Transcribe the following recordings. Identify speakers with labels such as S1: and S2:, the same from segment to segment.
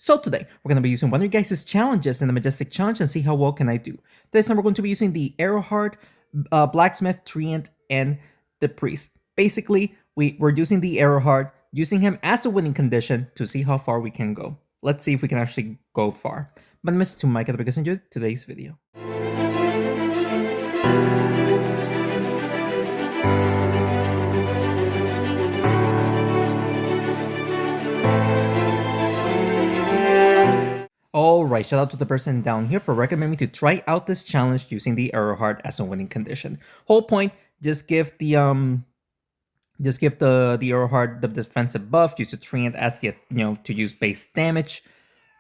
S1: So today, we're going to be using one of your guys' challenges in the Majestic Challenge and see how well can I do. This time we're going to be using the Arrowheart, Blacksmith, Treant, and the Priest. Basically, we're using the Arrowheart, using him as a winning condition to see how far we can go. Let's see if we can actually go far. My name is Mike at the Biggest Enjoyed today's video. Alright, shout out to the person down here for recommending me to try out this challenge using the Arrowheart as a winning condition. Whole point, just give the Arrowheart the defensive buff, use the Treant as the to use base damage.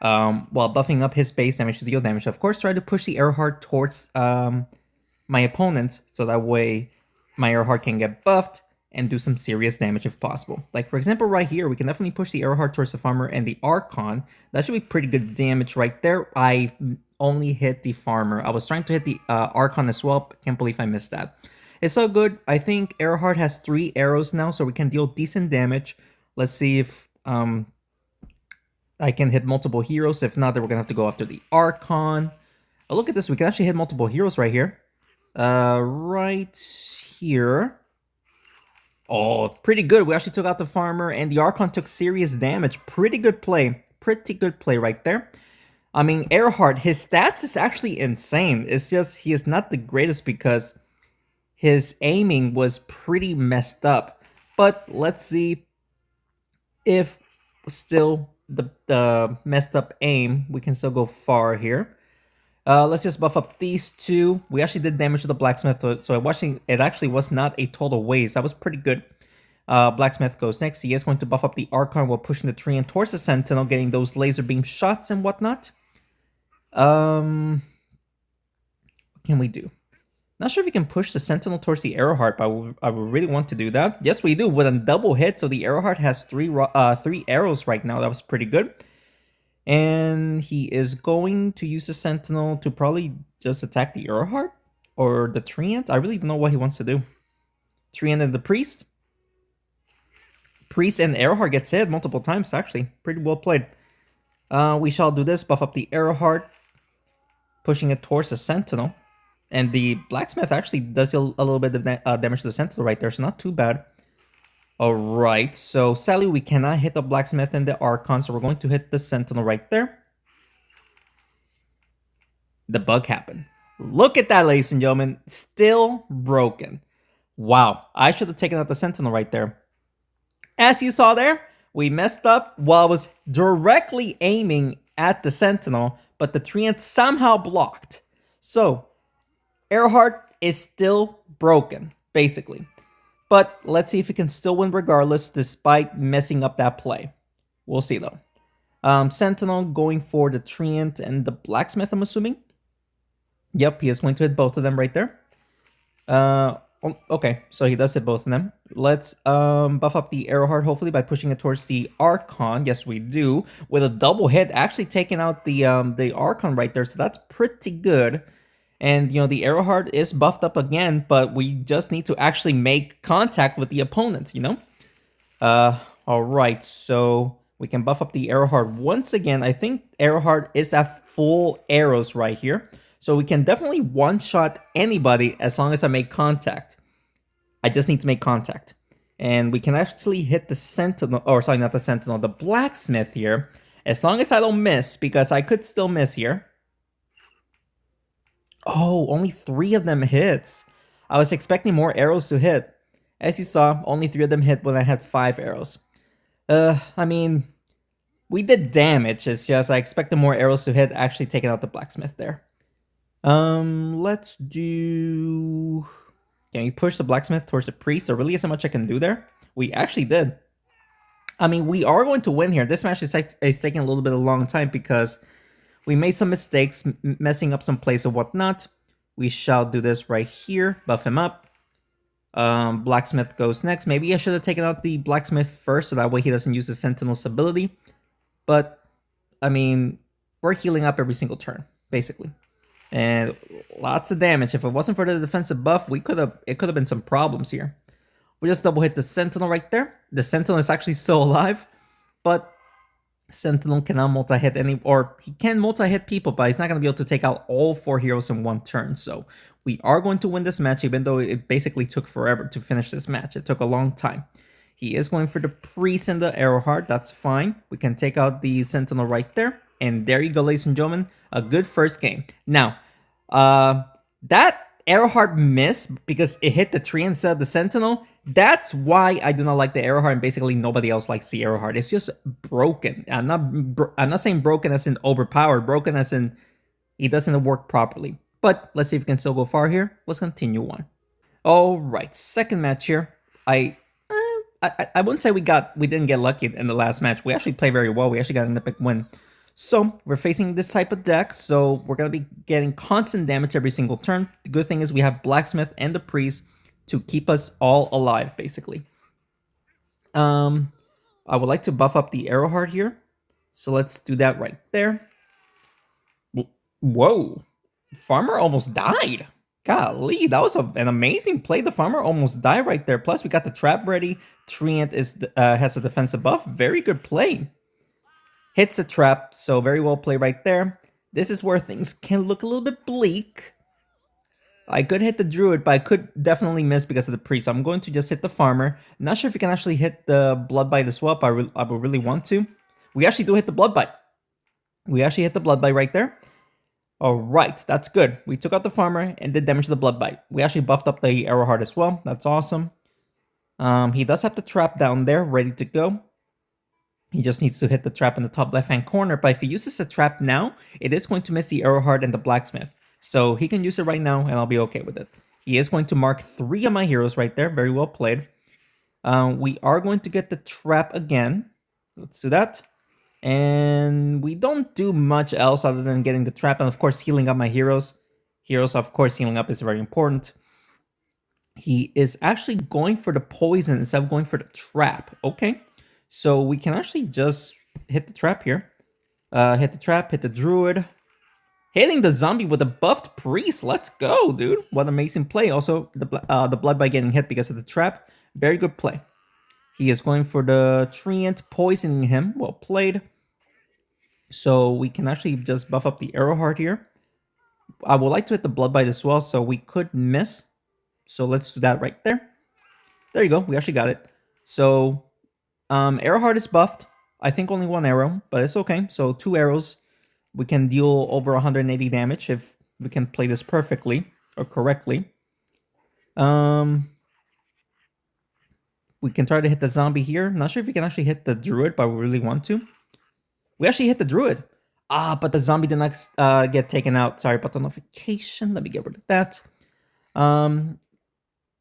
S1: While buffing up his base damage to deal damage. Of course, try to push the Arrowheart towards my opponents, so that way my Arrowheart can get buffed and do some serious damage if possible. Like, for example, right here, we can definitely push the Arrowheart towards the Farmer and the Archon. That should be pretty good damage right there. I only hit the Farmer. I was trying to hit the Archon as well. Can't believe I missed that. It's so good. I think Arrowheart has 3 arrows now, so we can deal decent damage. Let's see if I can hit multiple heroes. If not, then we're going to have to go after the Archon. Oh, look at this. We can actually hit multiple heroes right here. Right here. Oh, pretty good. We actually took out the Farmer, and the Archon took serious damage. Pretty good play. Pretty good play right there. I mean, Arrowheart, his stats is actually insane. It's just he is not the greatest because his aiming was pretty messed up. But let's see if still the messed up aim, we can still go far here. Let's just buff up these two. We actually did damage to the Blacksmith, so it actually was not a total waste. That was pretty good. Blacksmith goes next. He is going to buff up the Archon while pushing the Treant towards the Sentinel, getting those laser beam shots and whatnot. What can we do? Not sure if we can push the Sentinel towards the Arrowheart, but I would really want to do that. Yes, we do, with a double hit, so the Arrowheart has three arrows right now. That was pretty good. And he is going to use the Sentinel to probably just attack the Arrowheart or the Treant. I really don't know what he wants to do. Treant and the Priest. Priest and Arrowheart gets hit multiple times, actually. Pretty well played. We shall do this. Buff up the Arrowheart, pushing it towards the Sentinel. And the Blacksmith actually does a little bit of damage to the Sentinel right there, so not too bad. Alright, so sadly we cannot hit the Blacksmith and the Archon, so we're going to hit the Sentinel right there. The bug happened. Look at that, ladies and gentlemen. Still broken. Wow, I should have taken out the Sentinel right there. As you saw there, we messed up while I was directly aiming at the Sentinel, but the Treant somehow blocked. So, Arrowheart is still broken, basically. But let's see if he can still win regardless, despite messing up that play. We'll see, though. Sentinel going for the Treant and the Blacksmith, I'm assuming. Yep, he is going to hit both of them right there. Okay, so he does hit both of them. Let's buff up the Arrowheart, hopefully, by pushing it towards the Archon. Yes, we do. With a double hit, actually taking out the Archon right there, so that's pretty good. And, the Arrowheart is buffed up again, but we just need to actually make contact with the opponents, Alright, so we can buff up the Arrowheart once again. I think Arrowheart is at full arrows right here. So we can definitely one-shot anybody as long as I make contact. I just need to make contact. And we can actually hit the Sentinel, or sorry, not the Sentinel, the Blacksmith here. As long as I don't miss, because I could still miss here. Oh, only 3 of them hits. I was expecting more arrows to hit. As you saw, only 3 of them hit when I had 5 arrows. I mean, we did damage. It's just I expected more arrows to hit, actually taking out the Blacksmith there. Let's do... Can you push the Blacksmith towards the Priest? There really isn't much I can do there. We actually did. I mean, we are going to win here. This match is taking a little bit of a long time because we made some mistakes, messing up some plays and whatnot. We shall do this right here. Buff him up. Blacksmith goes next. Maybe I should have taken out the Blacksmith first, so that way he doesn't use the Sentinel's ability. But, I mean, we're healing up every single turn, basically. And lots of damage. If it wasn't for the defensive buff, it could have been some problems here. We just double hit the Sentinel right there. The Sentinel is actually still alive. But Sentinel cannot multi-hit any, or he can multi-hit people, but he's not going to be able to take out all 4 heroes in one turn. So we are going to win this match, even though it basically took forever to finish this match. It took a long time. He is going for the Priest and the Arrowheart. That's fine. We can take out the Sentinel right there. And there you go, ladies and gentlemen. A good first game. Now, that Arrowheart missed because it hit the tree instead of the Sentinel. That's why I do not like the Arrowheart, and basically nobody else likes the Arrowheart. It's just broken. I'm not saying broken as in overpowered, broken as in it doesn't work properly. But let's see if we can still go far here. Let's continue on. All right, second match here. I wouldn't say we didn't get lucky in the last match. We actually played very well. We actually got an epic win. So we're facing this type of deck, so we're gonna be getting constant damage every single turn. The good thing is we have Blacksmith and the Priest to keep us all alive, basically. I would like to buff up the Arrowheart here, so let's do that right there. Whoa, Farmer almost died. Golly, that was an amazing play. The Farmer almost died right there. Plus, we got the trap ready. Treant has a defensive buff. Very good play. Hits the trap, so very well played right there. This is where things can look a little bit bleak. I could hit the Druid, but I could definitely miss because of the Priest. I'm going to just hit the Farmer. Not sure if we can actually hit the Blood Bite as well, but I would really want to. We actually do hit the Blood Bite. We actually hit the Blood Bite right there. Alright, that's good. We took out the Farmer and did damage to the Blood Bite. We actually buffed up the Arrowheart as well. That's awesome. He does have the trap down there, ready to go. He just needs to hit the trap in the top left-hand corner, but if he uses the trap now, it is going to miss the Arrowheart and the Blacksmith. So he can use it right now, and I'll be okay with it. He is going to mark 3 of my heroes right there. Very well played. We are going to get the trap again. Let's do that. And we don't do much else other than getting the trap and, of course, healing up my heroes. Heroes, of course, healing up is very important. He is actually going for the poison instead of going for the trap. Okay. So we can actually just hit the trap here. Hit the trap, hit the Druid. Hitting the zombie with a buffed Priest. Let's go, dude. What amazing play. Also, the Blood by getting hit because of the trap. Very good play. He is going for the Treant, poisoning him. Well played. So we can actually just buff up the Arrowheart here. I would like to hit the Blood Bite as well, so we could miss. So let's do that right there. There you go. We actually got it. So Arrowheart is buffed. I think only 1 arrow, but it's okay. So 2 arrows. We can deal over 180 damage if we can play this perfectly or correctly. We can try to hit the zombie here. Not sure if we can actually hit the Druid, but we really want to. We actually hit the Druid. But the zombie did not get taken out. Sorry about the notification. Let me get rid of that.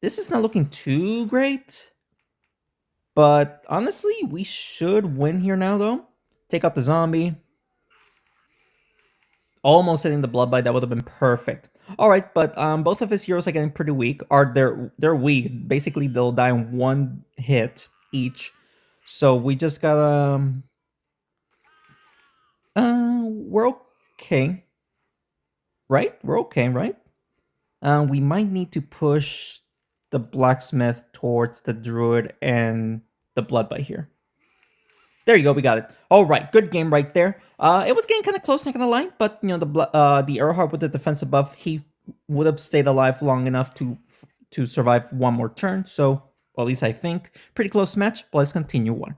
S1: This is not looking too great. But honestly, we should win here now, though. Take out the zombie. Almost hitting the Blood Bite. That would have been perfect. All right, but both of his heroes are getting pretty weak. They're weak. Basically, they'll die in 1 hit each. So we just gotta... we're okay. Right? We're okay, right? We might need to push the Blacksmith towards the Druid and the Blood Bite here. There you go, we got it. All right, good game right there. It was getting kind of close, not gonna lie, but you know the Arrowheart with the defensive buff, he would have stayed alive long enough to survive 1 more turn. So, well, at least I think, pretty close match. But let's continue on.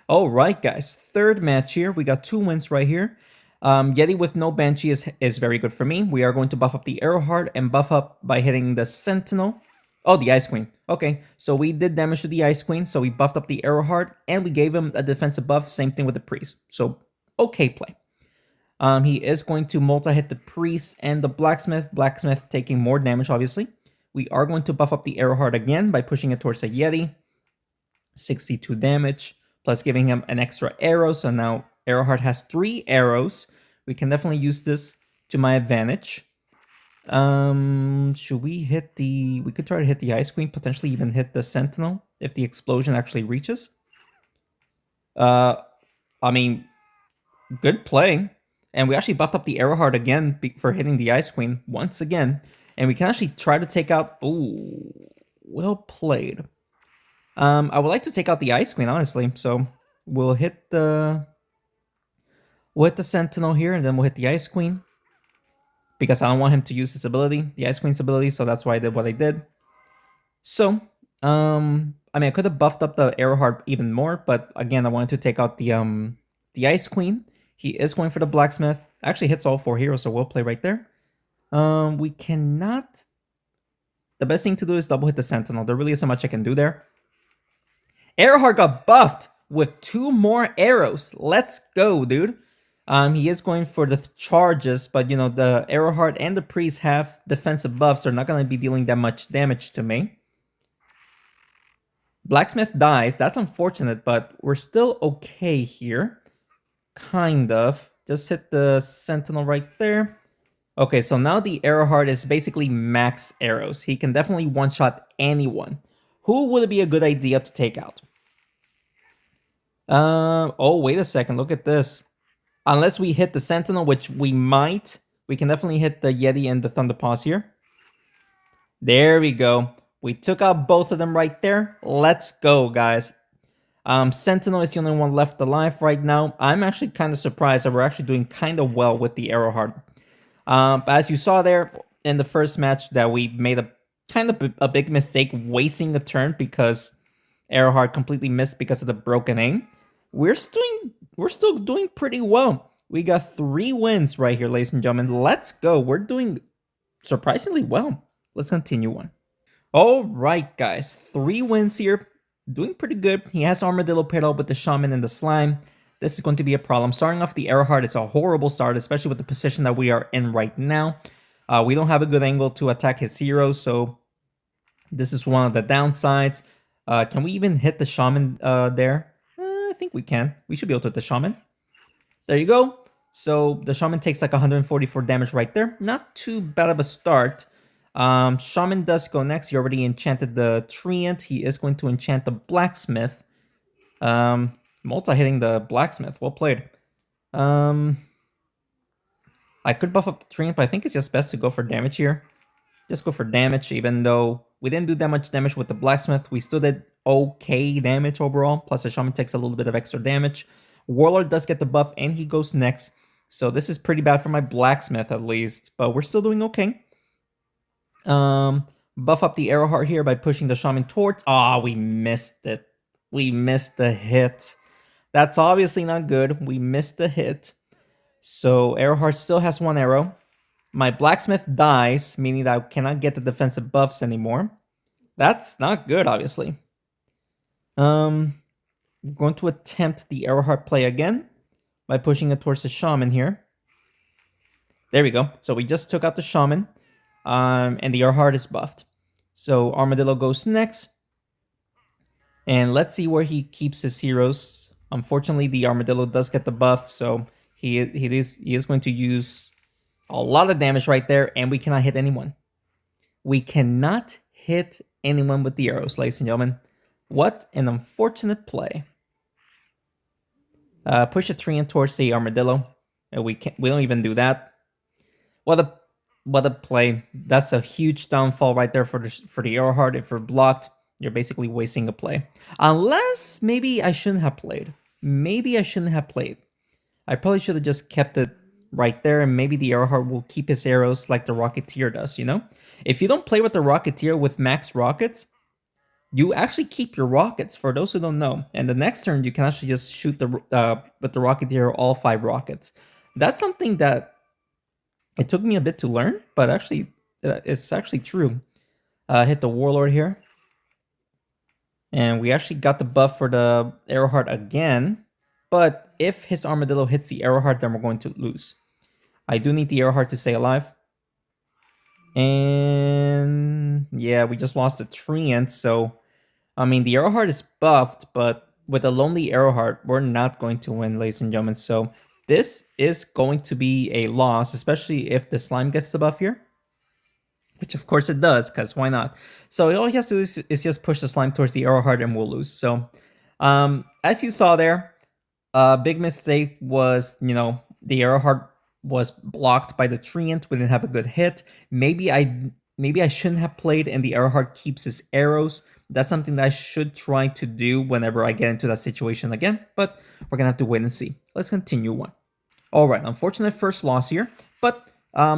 S1: All right, guys, third match here. We got 2 wins right here. Yeti with no Banshee is very good for me. We are going to buff up the Arrowheart and buff up by hitting the Sentinel. Oh, the Ice Queen. Okay, so we did damage to the Ice Queen, so we buffed up the Arrowheart, and we gave him a defensive buff. Same thing with the Priest. So, okay play. He is going to multi-hit the Priest and the Blacksmith. Blacksmith taking more damage, obviously. We are going to buff up the Arrowheart again by pushing it towards the Yeti. 62 damage, plus giving him an extra arrow. So now Arrowheart has 3 arrows. We can definitely use this to my advantage. Should we hit the... We could try to hit the Ice Queen, potentially even hit the Sentinel if the explosion actually reaches. I mean, good play. And we actually buffed up the Arrowheart again for hitting the Ice Queen once again. And we can actually try to take out... Ooh, well played. I would like to take out the Ice Queen, honestly. So we'll hit the... We'll hit the Sentinel here, and then we'll hit the Ice Queen. Because I don't want him to use his ability, the Ice Queen's ability, so that's why I did what I did. So, I mean, I could have buffed up the Arrowheart even more, but again, I wanted to take out the Ice Queen. He is going for the Blacksmith. Actually hits all 4 heroes, so we'll play right there. We cannot... The best thing to do is double hit the Sentinel. There really isn't much I can do there. Arrowheart got buffed with 2 more arrows. Let's go, dude. He is going for the charges, but you know, the Arrowheart and the Priest have defensive buffs. They're not going to be dealing that much damage to me. Blacksmith dies. That's unfortunate, but we're still okay here. Kind of. Just hit the Sentinel right there. Okay, so now the Arrowheart is basically max arrows. He can definitely one-shot anyone. Who would it be a good idea to take out? Oh, wait a second. Look at this. Unless we hit the Sentinel, which we might, we can definitely hit the Yeti and the Thunder Paws here. There we go. We took out both of them right there. Let's go, guys. Sentinel is the only one left alive right now. I'm actually kind of surprised that we're actually doing kind of well with the Arrowheart. As you saw there in the first match, that we made a kind of a big mistake wasting a turn because Arrowheart completely missed because of the broken aim. We're still doing pretty well. We got 3 wins right here, ladies and gentlemen. Let's go. We're doing surprisingly well. Let's continue on. All right, guys. 3 wins here. Doing pretty good. He has Armadillo paired up with the Shaman and the Slime. This is going to be a problem. Starting off the Arrowheart is a horrible start, especially with the position that we are in right now. We don't have a good angle to attack his heroes, so this is one of the downsides. Can we even hit the Shaman there? I think we can. We should be able to hit the Shaman. There you go. So the Shaman takes like 144 damage right there. Not too bad of a start. Shaman does go next. He already enchanted the Treant. He is going to enchant the Blacksmith. Multi-hitting the Blacksmith. Well played. I could buff up the Treant, but I think it's just best to go for damage here. Just go for damage, even though we didn't do that much damage with the Blacksmith. We still did okay damage overall. Plus the Shaman takes a little bit of extra damage. Warlord does get the buff, and he goes next. So this is pretty bad for my Blacksmith, at least. But we're still doing okay. Buff up the Arrowheart here by pushing the Shaman towards... Ah, we missed it. We missed the hit. That's obviously not good. We missed the hit. So Arrowheart still has 1 arrow. My Blacksmith dies, meaning that I cannot get the defensive buffs anymore. That's not good, obviously. I'm going to attempt the Arrowheart play again by pushing it towards the Shaman here. There we go. So we just took out the Shaman, and the Arrowheart is buffed. So Armadillo goes next. And let's see where he keeps his heroes. Unfortunately, the Armadillo does get the buff, so he is going to use a lot of damage right there, and we cannot hit anyone. We cannot hit anyone with the arrows, ladies and gentlemen. What an unfortunate play. Push a tree in towards the Armadillo. We don't even do that. What a play. That's a huge downfall right there for the Arrowheart. If we're blocked, you're basically wasting a play. Unless maybe I shouldn't have played. Maybe I shouldn't have played. I probably should have just kept it right there, and maybe the Arrowheart will keep his arrows like the Rocketeer does, you know? If you don't play with the Rocketeer with max rockets, you actually keep your rockets, for those who don't know. And the next turn, you can actually just shoot with the Rocketeer all 5 rockets. That's something that it took me a bit to learn, but actually, it's actually true. Hit the Warlord here. And we actually got the buff for the Arrowheart again. But if his Armadillo hits the Arrowheart, then we're going to lose. I do need the Arrowheart to stay alive. And yeah, we just lost a Treant. So, I mean, the Arrowheart is buffed, but with a lonely Arrowheart, we're not going to win, ladies and gentlemen. So this is going to be a loss, especially if the Slime gets the buff here. Which of course it does, because why not? So all he has to do is just push the Slime towards the Arrowheart and we'll lose. So as you saw there, a big mistake was, you know, the Arrowheart was blocked by the Treant. We didn't have a good hit. Maybe I shouldn't have played and the Arrowheart keeps his arrows. That's something that I should try to do whenever I get into that situation again. But we're going to have to wait and see. Let's continue on. All right, unfortunate first loss here, but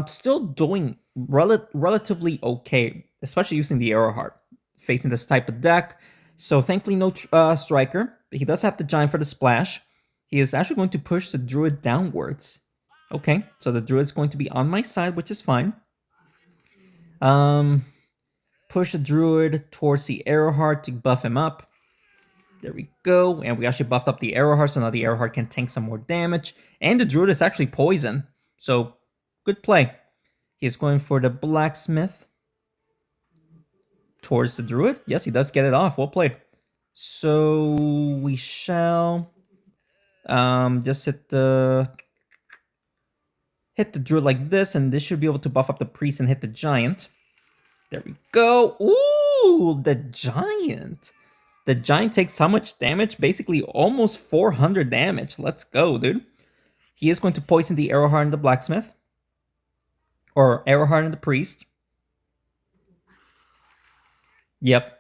S1: still doing relatively okay, especially using the Arrowheart, facing this type of deck. So thankfully no Striker, but he does have the Giant for the splash. He is actually going to push the Druid downwards. Okay, so the Druid's going to be on my side, which is fine. Um, push the Druid towards the Arrowheart to buff him up. There we go, and we actually buffed up the Arrowheart, so now the Arrowheart can tank some more damage. And the Druid is actually poison, so good play. He's going for the Blacksmith towards the Druid. Yes, he does get it off. Well played. So we shall just hit the Druid like this, and this should be able to buff up the Priest and hit the Giant. There we go. Ooh, the Giant. The Giant takes how much damage? Basically almost 400 damage. Let's go, dude. He is going to poison the Arrowheart and the Blacksmith. Or Arrowheart and the Priest. Yep.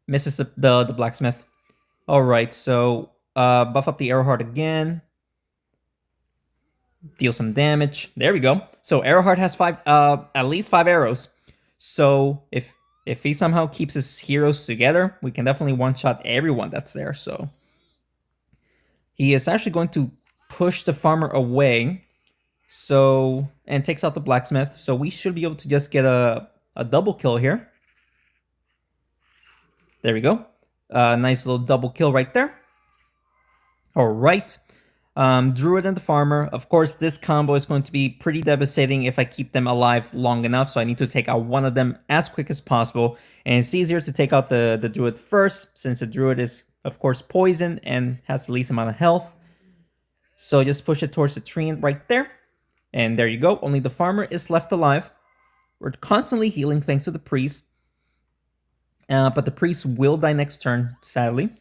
S1: Misses the Blacksmith. Alright, so buff up the Arrowheart again. Deal some damage. There we go. So Arrowheart has at least 5 arrows. So if he somehow keeps his heroes together, we can definitely one-shot everyone that's there. So he is actually going to push the farmer away. So and takes out the Blacksmith. So we should be able to just get a double kill here. There we go. Nice little double kill right there. All right. Druid and the Farmer. Of course, this combo is going to be pretty devastating if I keep them alive long enough, so I need to take out one of them as quick as possible. And it's easier to take out the Druid first, since the Druid is, of course, poison and has the least amount of health. So just push it towards the tree right there. And there you go. Only the Farmer is left alive. We're constantly healing thanks to the Priest. But the Priest will die next turn, sadly.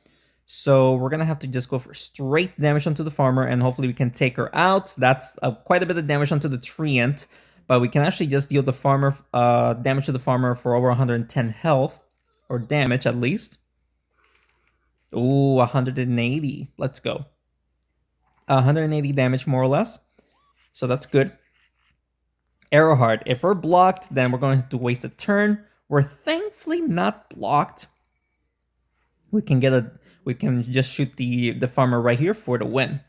S1: So we're going to have to just go for straight damage onto the Farmer, and hopefully we can take her out. That's quite a bit of damage onto the Treant, but we can actually just deal the Farmer damage to the Farmer for over 110 health, or damage at least. Ooh, 180. Let's go. 180 damage more or less. So that's good. Arrowheart. If we're blocked, then we're going to have to waste a turn. We're thankfully not blocked. We can just shoot the Farmer right here for the win.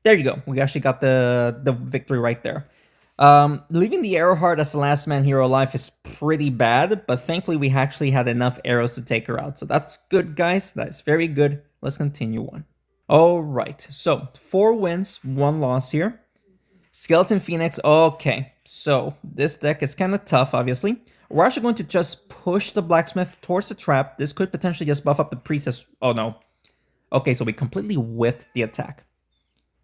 S1: There you go. We actually got the victory right there. Leaving the Arrowheart as the last man hero alive is pretty bad, but thankfully we actually had enough arrows to take her out. So that's good, guys. That's very good. Let's continue on. All right. So 4 wins, 1 loss here. Skeleton Phoenix. Okay. So this deck is kind of tough, obviously. We're actually going to just push the Blacksmith towards the trap. This could potentially just buff up the Priestess. Oh, no. Okay, so we completely whiffed the attack.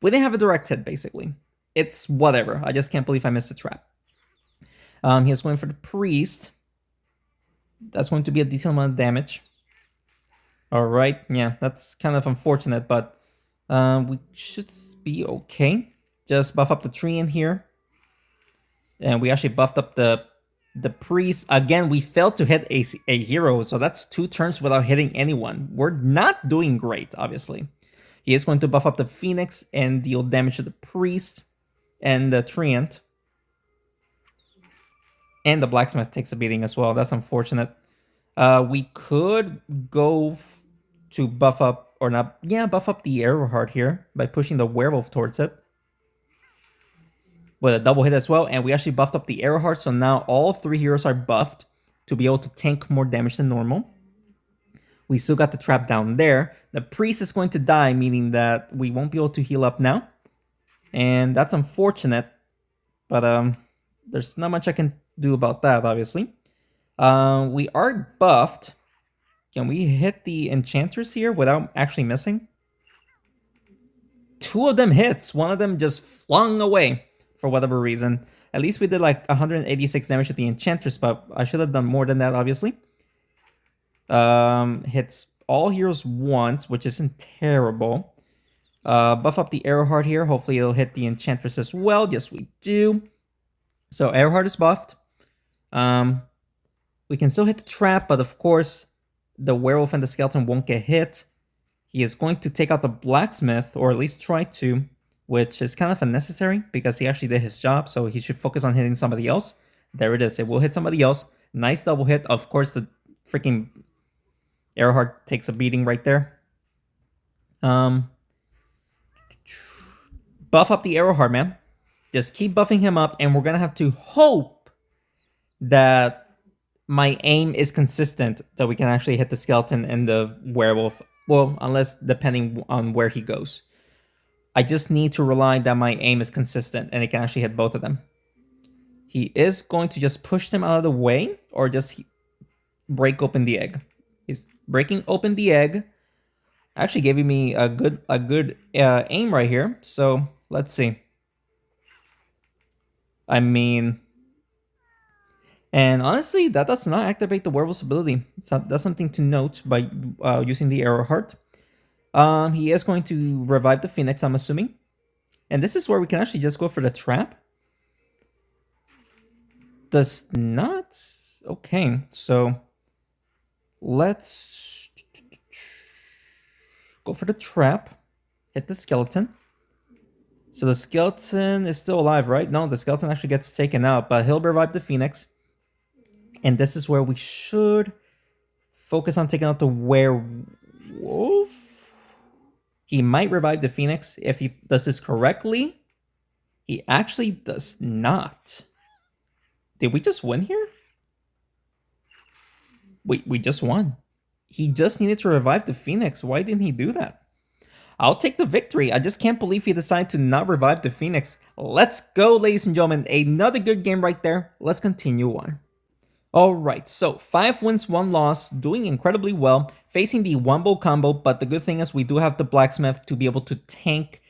S1: We didn't have a direct hit, basically. It's whatever. I just can't believe I missed the trap. He's going for the Priest. That's going to be a decent amount of damage. Alright, yeah, that's kind of unfortunate, but we should be okay. Just buff up the tree in here. And we actually buffed up the Priest. Again, we failed to hit a hero, so that's 2 turns without hitting anyone. We're not doing great, obviously. He is going to buff up the Phoenix and deal damage to the Priest and the Treant. And the Blacksmith takes a beating as well. That's unfortunate. We could go to buff up, or not, yeah, buff up the Arrowheart here by pushing the Werewolf towards it. With a double hit as well, and we actually buffed up the Arrowheart, so now all 3 heroes are buffed to be able to tank more damage than normal. We still got the trap down there. The Priest is going to die, meaning that we won't be able to heal up now. And that's unfortunate, but there's not much I can do about that, obviously. We are buffed. Can we hit the Enchantress here without actually missing? 2 of them hits. 1 of them just flung away. For whatever reason. At least we did like 186 damage to the Enchantress, but I should have done more than that, obviously. Hits all heroes once, which isn't terrible. Buff up the Arrowheart here. Hopefully it'll hit the Enchantress as well. Yes, we do. So Arrowheart is buffed. We can still hit the trap, but of course, the Werewolf and the Skeleton won't get hit. He is going to take out the Blacksmith, or at least try to, which is kind of unnecessary because he actually did his job, so he should focus on hitting somebody else. There it is. It will hit somebody else. Nice double hit. Of course, the freaking Arrowheart takes a beating right there. Buff up the Arrowheart, man. Just keep buffing him up, and we're gonna have to hope that my aim is consistent so we can actually hit the skeleton and the werewolf. Well, unless depending on where he goes. I just need to rely that my aim is consistent and it can actually hit both of them. He is going to just push them out of the way or just break open the egg. He's breaking open the egg. Actually giving me a good aim right here. So let's see. I mean, and honestly, that does not activate the werewolf's ability. So that's something to note by using the Arrowheart. He is going to revive the Phoenix, I'm assuming. And this is where we can actually just go for the trap. Does not? Okay, so let's go for the trap. Hit the skeleton. So the skeleton is still alive, right? No, the skeleton actually gets taken out, but he'll revive the Phoenix. And this is where we should focus on taking out the werewolf. He might revive the Phoenix if he does this correctly. He actually does not. Did we just win here? We just won. He just needed to revive the Phoenix. Why didn't he do that? I'll take the victory. I just can't believe he decided to not revive the Phoenix. Let's go, ladies and gentlemen. Another good game right there. Let's continue on. Alright, so 5 wins, 1 loss, doing incredibly well, facing the wombo combo, but the good thing is we do have the blacksmith to be able to tank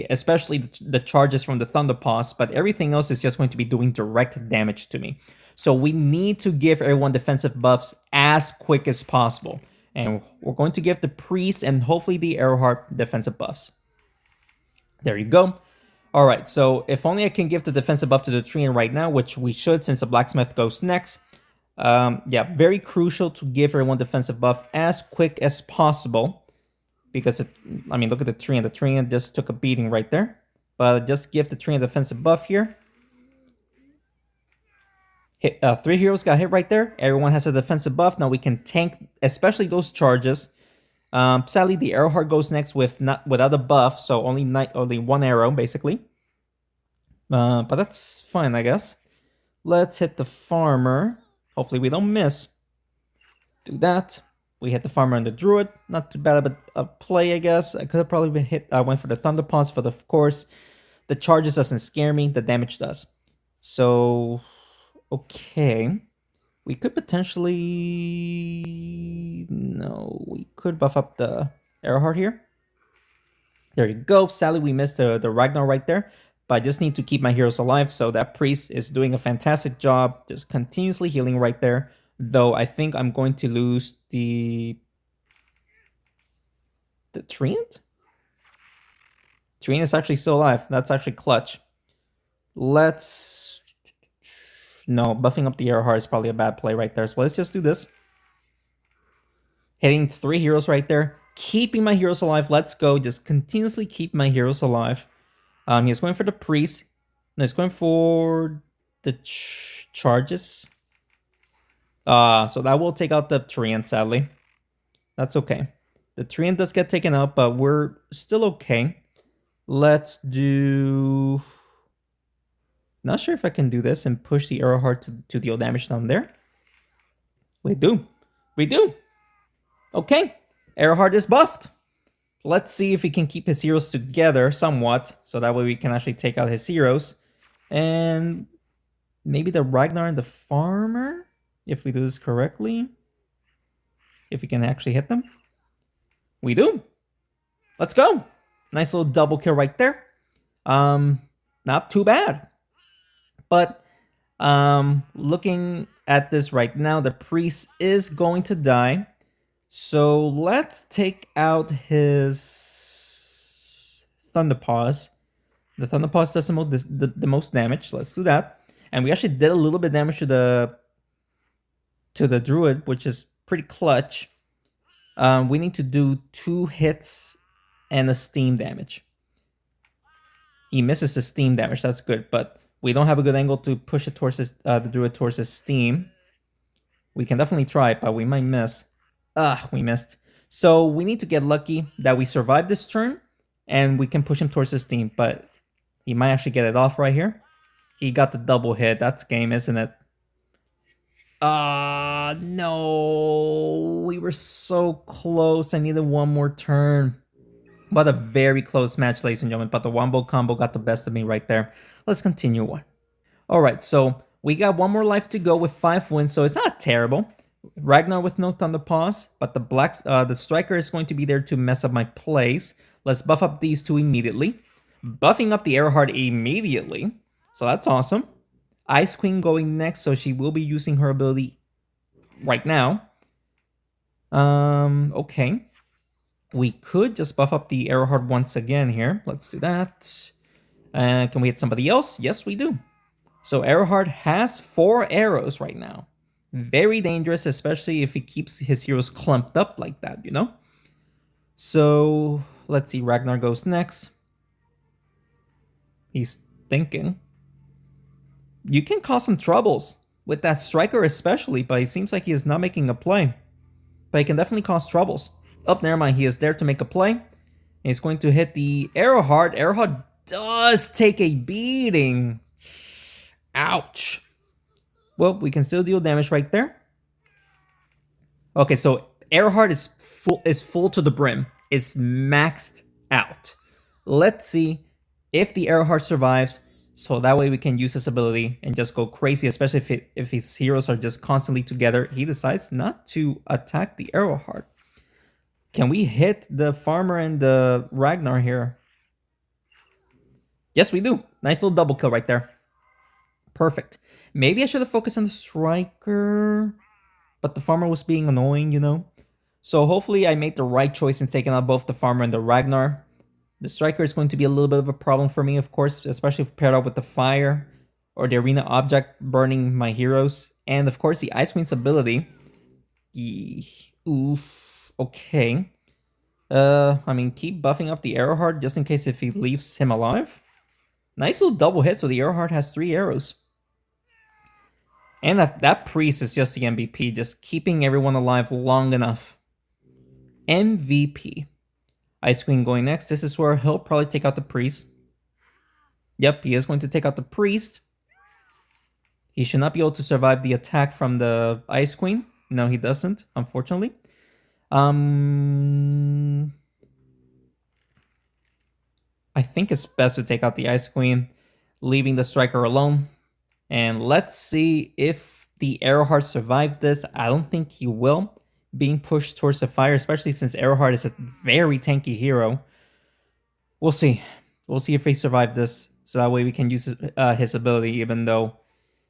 S1: especially the charges from the Thunder Paws, but everything else is just going to be doing direct damage to me. So we need to give everyone defensive buffs as quick as possible. And we're going to give the priest and hopefully the Arrowheart defensive buffs. There you go. Alright, so if only I can give the defensive buff to the Treant right now, which we should since the blacksmith goes next. Yeah, very crucial to give everyone defensive buff as quick as possible. Because, I mean, look at the Treant. The Treant just took a beating right there. But just give the Treant defensive buff here. Hit, 3 heroes got hit right there. Everyone has a defensive buff. Now we can tank, especially those charges. Sadly, the Arrowheart goes next without a buff, so only 1 arrow, basically. But that's fine, I guess. Let's hit the farmer. Hopefully we don't miss. Do that. We hit the farmer and the druid. Not too bad of a play, I guess. I could have probably been hit. I went for the thunder paws, but of course, the charges doesn't scare me. The damage does. So, okay. We could potentially... No, we could buff up the Arrowheart here. There you go. Sadly, we missed the Ragnar right there. But I just need to keep my heroes alive. So that priest is doing a fantastic job. Just continuously healing right there. Though I think I'm going to lose the Treant? Treant is actually still alive. That's actually clutch. Let's... No, buffing up the Arrowheart is probably a bad play right there. So let's just do this. Hitting 3 heroes right there. Keeping my heroes alive. Let's go. Just continuously keep my heroes alive. He's going for the priest. No, he's going for the charges. So that will take out the Treant, sadly. That's okay. The Treant does get taken out, but we're still okay. Let's do... Not sure if I can do this and push the Arrowheart to deal damage down there. We do. We do. Okay. Arrowheart is buffed. Let's see if he can keep his heroes together somewhat. So that way we can actually take out his heroes. And maybe the Ragnar and the farmer? If we do this correctly. If we can actually hit them. We do. Let's go. Nice little double kill right there. Not too bad. But looking at this right now, the priest is going to die. So let's take out his Thunder Paws. The Thunder Paws does the most damage. Let's do that. And we actually did a little bit of damage to the Druid, which is pretty clutch. We need to do 2 hits and a steam damage. He misses the steam damage. That's good, but we don't have a good angle to push it towards the druid towards his steam. We can definitely try it, but we might miss. We missed. So we need to get lucky that we survive this turn, and we can push him towards his steam, but he might actually get it off right here. He got the double hit. That's game, isn't it? No. We were so close. I needed one more turn. But a very close match, ladies and gentlemen. But the wombo combo got the best of me right there. Let's continue on. Alright, so we got one more life to go with 5 wins, so it's not terrible. Ragnar with no Thunder Paws, but the Striker is going to be there to mess up my plays. Let's buff up these two immediately. Buffing up the Arrowheart immediately, so that's awesome. Ice Queen going next, so she will be using her ability right now. Okay. We could just buff up the Arrowheart once again here. Let's do that. Can we hit somebody else? Yes, we do. So Arrowheart has 4 arrows right now. Very dangerous, especially if he keeps his heroes clumped up like that, you know? So let's see, Ragnar goes next. He's thinking. You can cause some troubles with that Striker especially, but it seems like he is not making a play. But he can definitely cause troubles. Oh, never mind, he is there to make a play. And he's going to hit the Arrowheart. Arrowheart does take a beating. Ouch. Well, we can still deal damage right there. Okay, so Arrowheart is full to the brim. Is maxed out. Let's see if the Arrowheart survives, so that way we can use this ability and just go crazy, especially if his heroes are just constantly together. He decides not to attack the Arrowheart. Can we hit the Farmer and the Ragnar here? Yes, we do. Nice little double kill right there. Perfect. Maybe I should have focused on the Striker, but the Farmer was being annoying, you know? So hopefully I made the right choice in taking out both the Farmer and the Ragnar. The Striker is going to be a little bit of a problem for me, of course, especially if paired up with the Fire or the Arena Object burning my heroes. And of course the Ice Queen's ability. Oof. Okay. I mean, keep buffing up the Arrowheart just in case if he leaves him alive. Nice little double hit, so the Arrowheart has 3 arrows. And that priest is just the MVP, just keeping everyone alive long enough. MVP. Ice Queen going next. This is where he'll probably take out the priest. Yep, he is going to take out the priest. He should not be able to survive the attack from the Ice Queen. No, he doesn't, unfortunately. I think it's best to take out the Ice Queen, leaving the Striker alone. And let's see if the Arrowheart survived this. I don't think he will. Being pushed towards the fire, especially since Arrowheart is a very tanky hero. We'll see. We'll see if he survived this. So that way we can use his ability, even though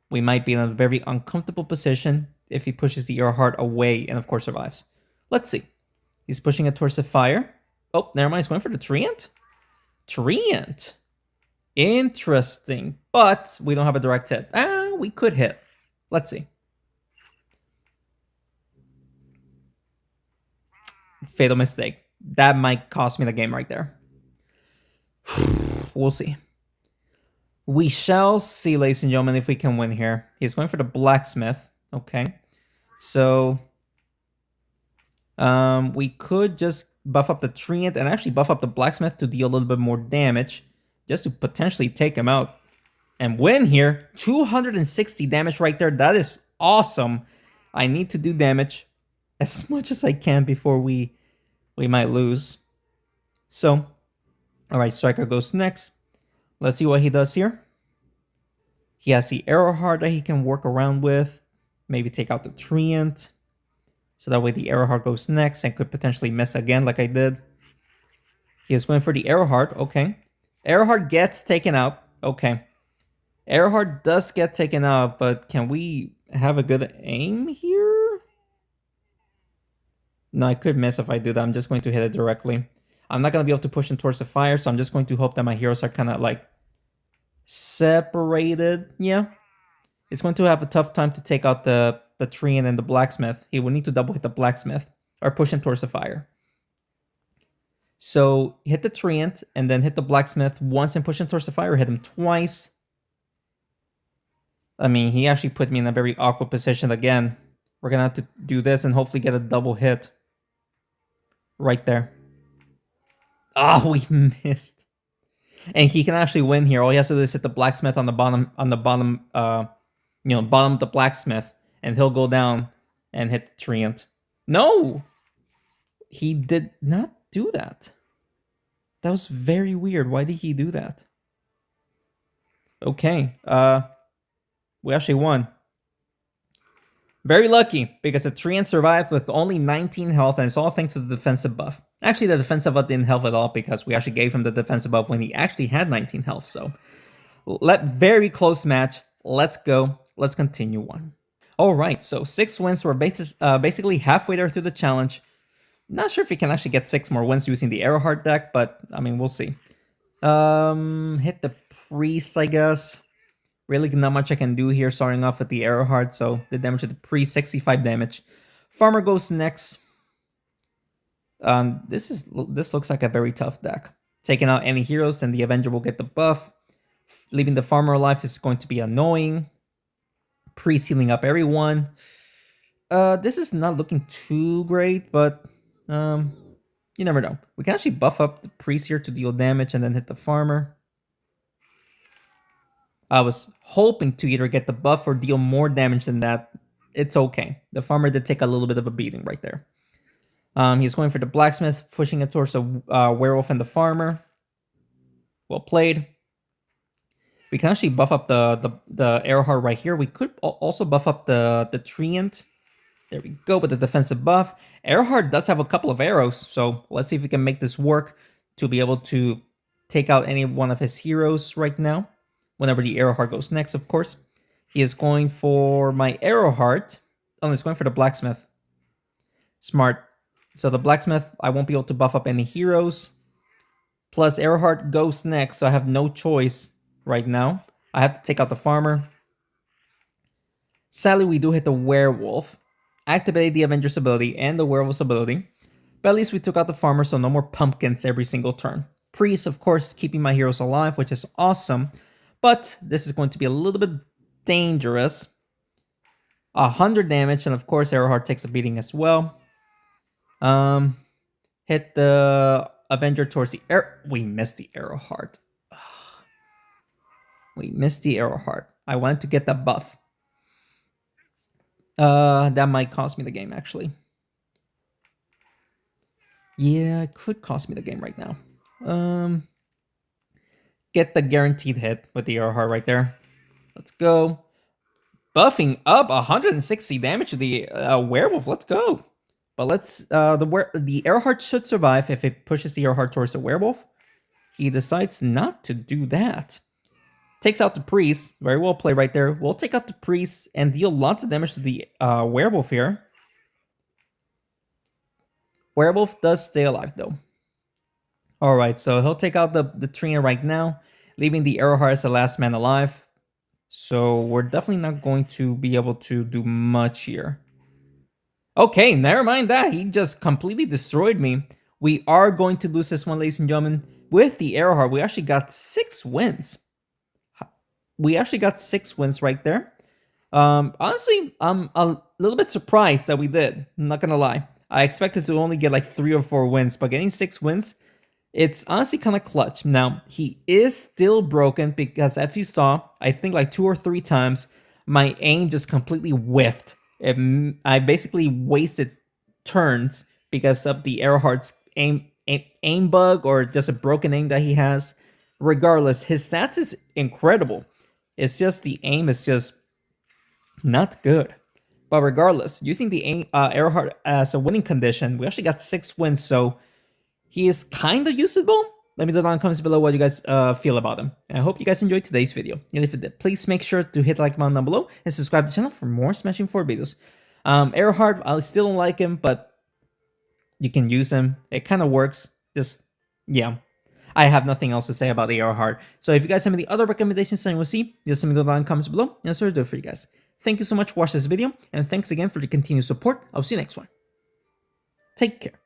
S1: we might be in a very uncomfortable position if he pushes the Arrowheart away and, of course, survives. Let's see. He's pushing it towards the fire. Oh, never mind. He's going for the Treant. Treant. Interesting. But we don't have a direct hit. We could hit. Let's see. Fatal mistake. That might cost me the game right there. We'll see. We shall see, ladies and gentlemen, if we can win here. He's going for the Blacksmith. Okay. So we could just buff up the Treant and actually buff up the Blacksmith to deal a little bit more damage, just to potentially take him out and win here. 260 damage right there. That is awesome. I need to do damage as much as I can before we might lose. So, all right, Striker goes next. Let's see what he does here. He has the Arrowheart that he can work around with. Maybe take out the Treant. So that way the Arrowheart goes next and could potentially miss again like I did. He is going for the Arrowheart. Okay. Arrowheart gets taken out. Okay. Arrowheart does get taken out, but can we have a good aim here? No, I could miss if I do that. I'm just going to hit it directly. I'm not going to be able to push him towards the fire, so I'm just going to hope that my heroes are kind of like separated. Yeah. It's going to have a tough time to take out the Treant and the Blacksmith. He will need to double hit the Blacksmith or push him towards the fire. So hit the Treant and then hit the Blacksmith once and push him towards the fire. Hit him twice. I mean, he actually put me in a very awkward position again. We're gonna have to do this and hopefully get a double hit. Right there. Ah, we missed. And he can actually win here. All he has to do is hit the Blacksmith on the bottom, bottom of the Blacksmith, and he'll go down and hit the Treant. No! He did not do that. That was very weird. Why did he do that? Okay, we actually won. Very lucky, because the Treant survived with only 19 health, and it's all thanks to the defensive buff. Actually, the defensive buff didn't help at all, because we actually gave him the defensive buff when he actually had 19 health, so... Very close match. Let's go. Let's continue on. Alright, so 6 wins. We're basically halfway there through the challenge. Not sure if we can actually get 6 more wins using the Arrowheart deck, but, I mean, we'll see. Hit the Priest, I guess. Really not much I can do here starting off with the Arrowheart, so the damage of the Priest, 65 damage. Farmer goes next. This looks like a very tough deck. Taking out any heroes, then the Avenger will get the buff. Leaving the Farmer alive is going to be annoying. Priest healing up everyone. This is not looking too great, but you never know. We can actually buff up the Priest here to deal damage and then hit the Farmer. I was hoping to either get the buff or deal more damage than that. It's okay. The Farmer did take a little bit of a beating right there. He's going for the Blacksmith, pushing it towards a Werewolf and the Farmer. Well played. We can actually buff up the Arrowheart right here. We could also buff up the Treant. There we go with the defensive buff. Arrowheart does have a couple of arrows, so let's see if we can make this work to be able to take out any one of his heroes right now. Whenever the Arrowheart goes next, of course. He is going for my Arrowheart. Oh, he's going for the Blacksmith. Smart. So the Blacksmith, I won't be able to buff up any heroes. Plus, Arrowheart goes next, so I have no choice right now. I have to take out the Farmer. Sadly, we do hit the Werewolf. Activate the Avenger's ability and the Werewolf's ability. But at least we took out the Farmer, so no more pumpkins every single turn. Priest, of course, keeping my heroes alive, which is awesome. But this is going to be a little bit dangerous. 100 damage, and of course Arrowheart takes a beating as well. Hit the Avenger towards the we missed the Arrowheart. We missed the Arrowheart. I wanted to get that buff. That might cost me the game, actually. Yeah, it could cost me the game right now. Get the guaranteed hit with the Arrowheart right there. Let's go. Buffing up 160 damage to the Werewolf. Let's go. But let's the Arrowheart should survive if it pushes the Arrowheart towards the Werewolf. He decides not to do that. Takes out the Priest. Very well played right there. We'll take out the Priest and deal lots of damage to the Werewolf here. Werewolf does stay alive though. Alright, so he'll take out the Treant right now, leaving the Arrowheart as the last man alive. So we're definitely not going to be able to do much here. Okay, never mind that. He just completely destroyed me. We are going to lose this one, ladies and gentlemen. With the Arrowheart, we actually got 6 wins. We actually got 6 wins right there. Honestly, I'm a little bit surprised that we did. I'm not gonna lie. I expected to only get like 3 or 4 wins, but getting 6 wins, it's honestly kind of clutch. Now, he is still broken because as you saw, I think like 2 or 3 times, my aim just completely whiffed. I basically wasted turns because of the Arrowheart's aim bug or just a broken aim that he has. Regardless, his stats is incredible. It's just the aim is just not good. But regardless, using the Arrowheart as a winning condition, we actually got 6 wins, so he is kind of usable. Let me know down in the comments below what you guys feel about him. And I hope you guys enjoyed today's video. And if you did, please make sure to hit the like button down below and subscribe to the channel for more Smashing 4 videos. Arrowheart, I still don't like him, but you can use him. It kind of works. Just, yeah. I have nothing else to say about the Arrowheart. So if you guys have any other recommendations that you will see, just let me know down in the comments below. And that's what I'll do for you guys. Thank you so much for watching this video. And thanks again for the continued support. I'll see you next one. Take care.